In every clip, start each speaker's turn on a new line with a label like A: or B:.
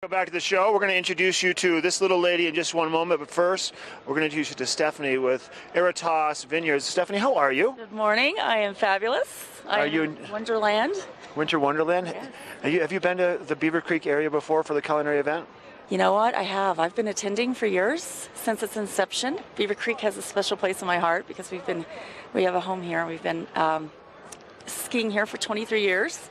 A: Go back to the show. We're going to introduce you to this little lady in just one moment, but first we're going to introduce you to Stephanie with Aratas Vineyards. Stephanie, how are you?
B: Good morning. I am fabulous.
A: Are you
B: in Wonderland?
A: Winter Wonderland?
B: Yes.
A: Have you been to the Beaver Creek area before for the culinary event?
B: You know what? I have. I've been attending for years, since its inception. Beaver Creek has a special place in my heart because we have a home here. We've been skiing here for 23 years,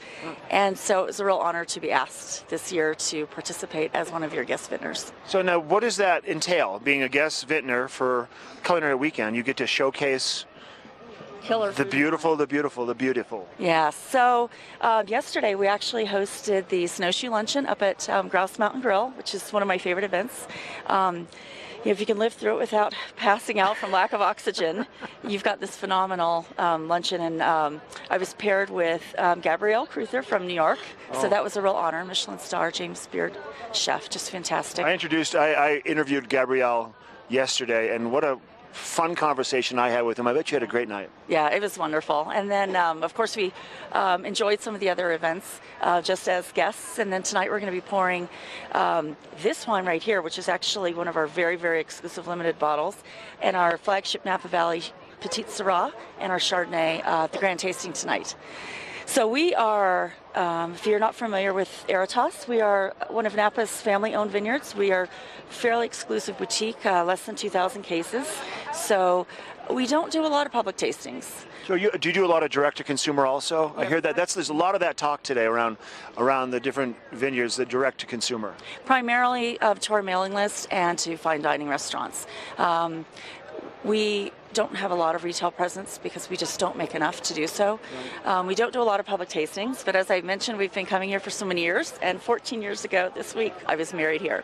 B: and so it was a real honor to be asked this year to participate as one of your guest vintners.
A: So now, what does that entail, being a guest vintner for culinary weekend? You get to showcase
B: Killer
A: the
B: food.
A: beautiful.
B: Yeah, so yesterday we actually hosted the Snowshoe Luncheon up at Grouse Mountain Grill, which is one of my favorite events. If you can live through it without passing out from lack of oxygen, you've got this phenomenal luncheon. And I was paired with Gabrielle Cruther from New York, so that was a real honor. Michelin star, James Beard chef, just fantastic.
A: I interviewed Gabrielle yesterday, and what a fun conversation I had with him. I bet you had a great night.
B: Yeah, it was wonderful. And then, of course, we enjoyed some of the other events just as guests. And then tonight we're going to be pouring this wine right here, which is actually one of our very, very exclusive limited bottles, and our flagship Napa Valley Petite Syrah and our Chardonnay, the grand tasting tonight. So we are, if you're not familiar with Aratas, we are one of Napa's family-owned vineyards. We are fairly exclusive boutique, less than 2,000 cases. So we don't do a lot of public tastings.
A: So do you do a lot of direct-to-consumer also?
B: Yes.
A: I hear that there's a lot of that talk today around the different vineyards, the direct-to-consumer.
B: Primarily to our mailing list and to fine dining restaurants. We don't have a lot of retail presence because we just don't make enough to do so. We don't do a lot of public tastings, but as I mentioned, we've been coming here for so many years, and 14 years ago this week I was married here.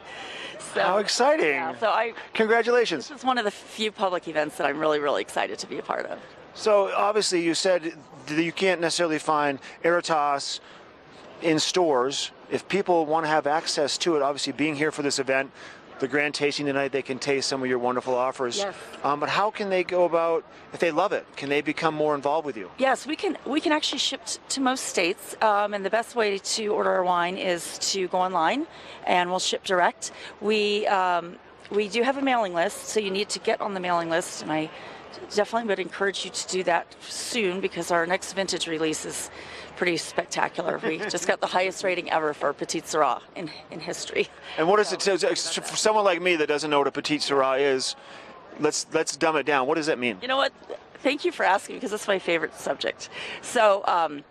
B: So,
A: how exciting!
B: Yeah,
A: Congratulations.
B: This is one of the few public events that I'm really, really excited to be a part of.
A: So obviously you said that you can't necessarily find Aratas in stores. If people want to have access to it, obviously being here for this event, the grand tasting tonight, they can taste some of your wonderful offers.
B: Yes.
A: But how can they go about, if they love it, can they become more involved with you?
B: Yes, we can actually ship to most states, and the best way to order our wine is to go online, and we'll ship direct. We do have a mailing list, so you need to get on the mailing list, and I definitely would encourage you to do that soon because our next vintage release is pretty spectacular. We just got the highest rating ever for Petite Syrah in history.
A: And what is it, for someone like me that doesn't know what a Petite Syrah is, let's dumb it down. What does that mean?
B: You know what? Thank you for asking because it's my favorite subject. So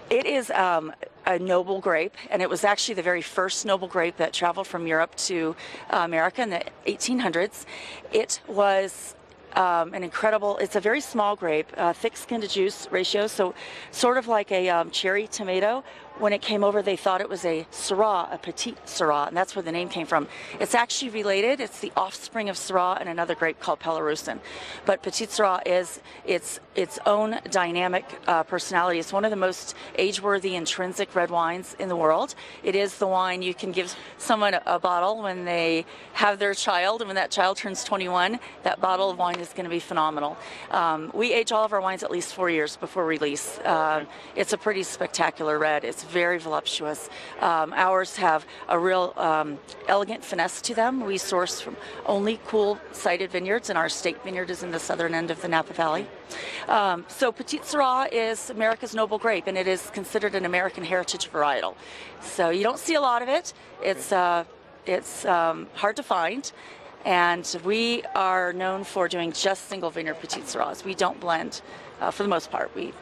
B: it is a noble grape, and it was actually the very first noble grape that traveled from Europe to America in the 1800s. It was it's a very small grape, thick skin to juice ratio, so sort of like a cherry tomato. When it came over, they thought it was a Syrah, a Petite Syrah, and that's where the name came from. It's actually related. It's the offspring of Syrah and another grape called Pelarusin. But Petite Syrah is its own dynamic personality. It's one of the most age-worthy, intrinsic red wines in the world. It is the wine you can give someone a bottle when they have their child, and when that child turns 21, that bottle of wine is going to be phenomenal. We age all of our wines at least 4 years before release. It's a pretty spectacular red. It's very voluptuous. Ours have a real elegant finesse to them. We source from only cool-sited vineyards, and our state vineyard is in the southern end of the Napa Valley. So Petite Syrah is America's noble grape, and it is considered an American heritage varietal. So you don't see a lot of it. It's hard to find. And we are known for doing just single vineyard Petite Syrahs. We don't blend for the most part. We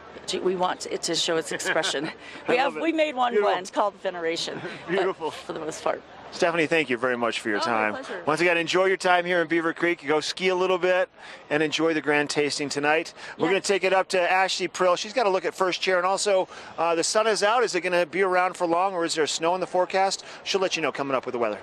B: want it to show its expression. We made one blend called Veneration.
A: Beautiful.
B: For the most part.
A: Stephanie, thank you very much for your time.
B: My pleasure.
A: Once again, enjoy your time here in Beaver Creek. Go ski a little bit and enjoy the grand tasting tonight. We're going to take it up to Ashley Prill. She's got to look at first chair. And also, the sun is out. Is it going to be around for long, or is there snow in the forecast? She'll let you know coming up with the weather.